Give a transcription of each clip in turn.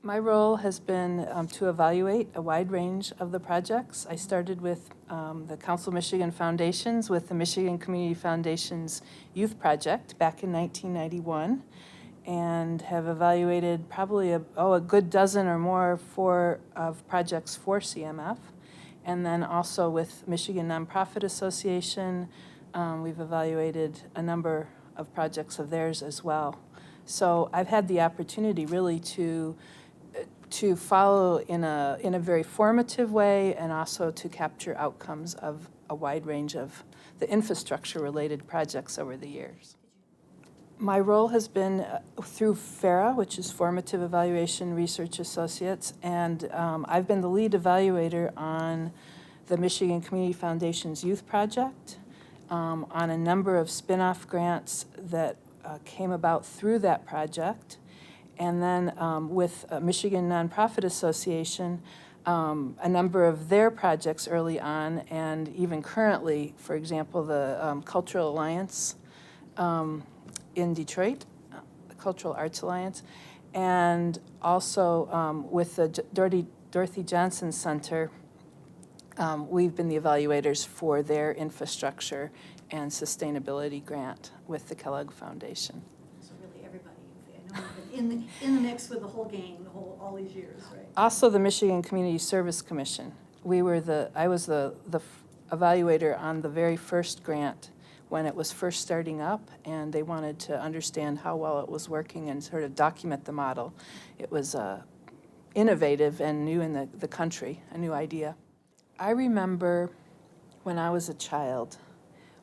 My role has been to evaluate a wide range of the projects. I started with the Council of Michigan Foundations with the Michigan Community Foundation's Youth Project back in 1991, and have evaluated probably a good dozen or more of projects for CMF. And then also with Michigan Nonprofit Association, we've evaluated a number of projects of theirs as well. So I've had the opportunity really to follow in a very formative way, and also to capture outcomes of a wide range of the infrastructure-related projects over the years. My role has been through FARA, which is Formative Evaluation Research Associates, and I've been the lead evaluator on the Michigan Community Foundation's Youth Project, on a number of spin-off grants that came about through that project. And then with Michigan Nonprofit Association, a number of their projects early on, and even currently, for example, the Cultural Alliance in Detroit, the Cultural Arts Alliance, and also with the Dorothy Johnson Center, we've been the evaluators for their infrastructure and sustainability grant with the Kellogg Foundation. So really everybody, I know you've been in the mix with the whole gang, all these years, right? Also the Michigan Community Service Commission. I was the evaluator on the very first grant when it was first starting up, and they wanted to understand how well it was working and sort of document the model. It was innovative and new in the country, a new idea. I remember when I was a child,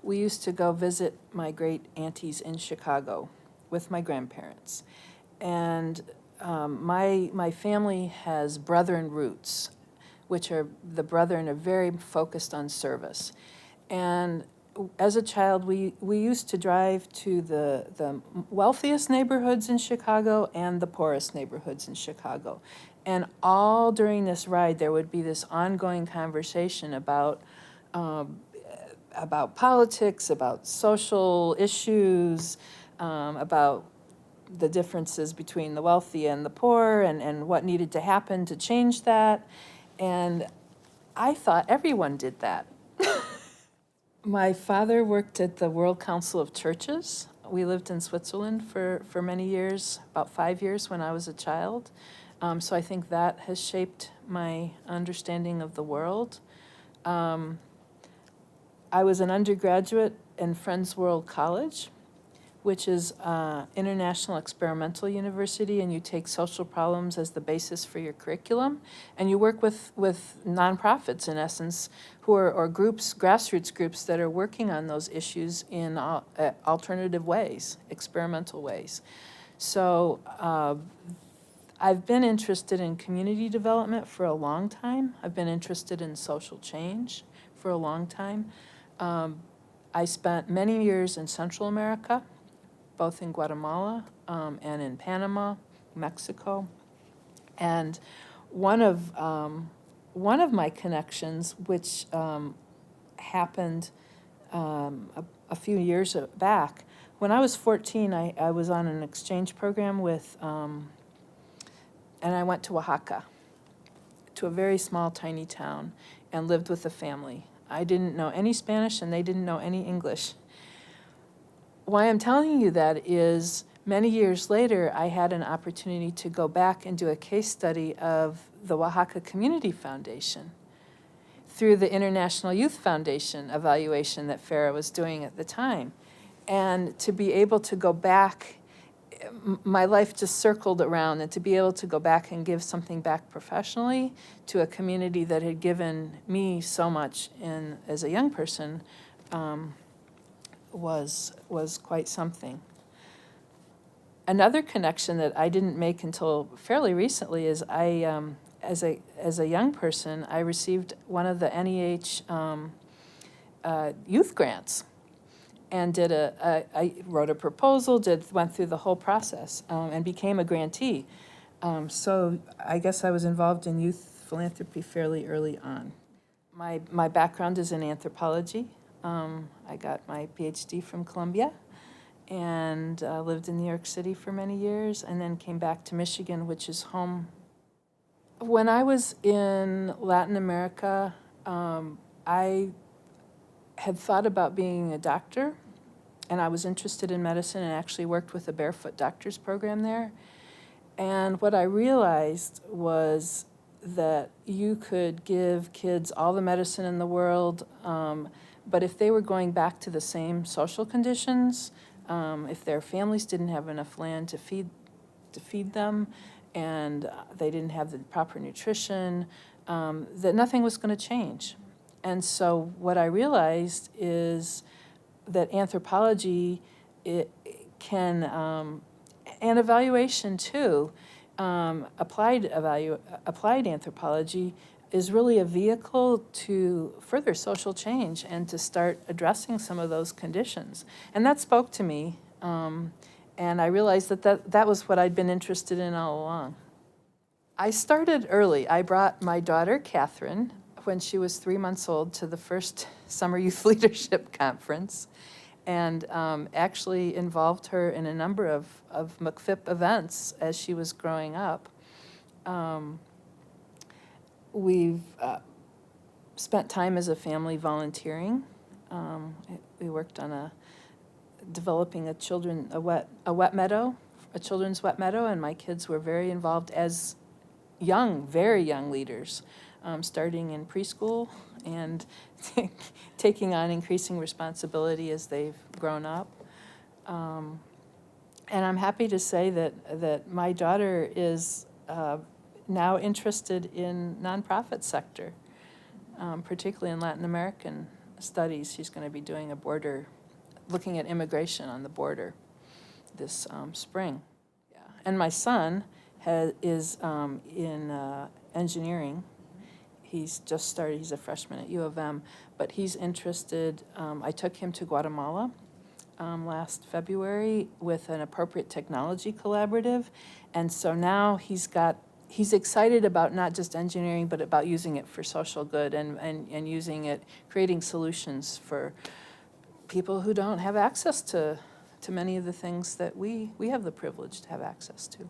we used to go visit my great aunties in Chicago with my grandparents. And my family has Brethren roots, which are, the Brethren are very focused on service. And as a child, we used to drive to the wealthiest neighborhoods in Chicago and the poorest neighborhoods in Chicago. And all during this ride, there would be this ongoing conversation about politics, about social issues, about the differences between the wealthy and the poor, and what needed to happen to change that. And I thought everyone did that. My father worked at the World Council of Churches. We lived in Switzerland for many years, about 5 years when I was a child. So I think that has shaped my understanding of the world. I was an undergraduate in Friends World College, which is international experimental university, and you take social problems as the basis for your curriculum, and you work with nonprofits, in essence, or groups, grassroots groups that are working on those issues in alternative ways, experimental ways. So I've been interested in community development for a long time. I've been interested in social change for a long time. I spent many years in Central America, both in Guatemala and in Panama, Mexico. And one of my connections, which happened a few years back, when I was 14, I was on an exchange program with, and I went to Oaxaca, to a very small, tiny town, and lived with a family. I didn't know any Spanish, and they didn't know any English. Why I'm telling you that is, many years later, I had an opportunity to go back and do a case study of the Oaxaca Community Foundation through the International Youth Foundation evaluation that FARA was doing at the time. And to be able to go back, my life just circled around, and to be able to go back and give something back professionally to a community that had given me so much as a young person, was quite something. Another connection that I didn't make until fairly recently is as a young person, I received one of the NEH youth grants, and I wrote a proposal, went through the whole process, and became a grantee. So I guess I was involved in youth philanthropy fairly early on. My background is in anthropology. I got my PhD from Columbia, and lived in New York City for many years, and then came back to Michigan, which is home When I was in Latin America, I had thought about being a doctor, and I was interested in medicine and actually worked with a barefoot doctors program there. And what I realized was that you could give kids all the medicine in the world, but if they were going back to the same social conditions, if their families didn't have enough land to feed them, and they didn't have the proper nutrition, that nothing was going to change. And so what I realized is that anthropology can, and evaluation too, applied anthropology is really a vehicle to further social change and to start addressing some of those conditions. And that spoke to me, and I realized that was what I'd been interested in all along. I started early. I brought my daughter, Catherine, when she was 3 months old, to the first Summer Youth Leadership Conference, and actually involved her in a number of McPhip events as she was growing up. We've spent time as a family volunteering. We worked on developing a children's wet meadow, and my kids were very involved as very young leaders, starting in preschool and taking on increasing responsibility as they've grown up. And I'm happy to say that my daughter is now interested in nonprofit sector, particularly in Latin American studies. She's going to be doing looking at immigration on the border this spring. Yeah. And my son is in engineering. He's just started, he's a freshman at U of M, but he's interested, I took him to Guatemala last February with an appropriate technology collaborative, and so now he's excited about not just engineering, but about using it for social good and using it, creating solutions for people who don't have access to many of the things that we have the privilege to have access to.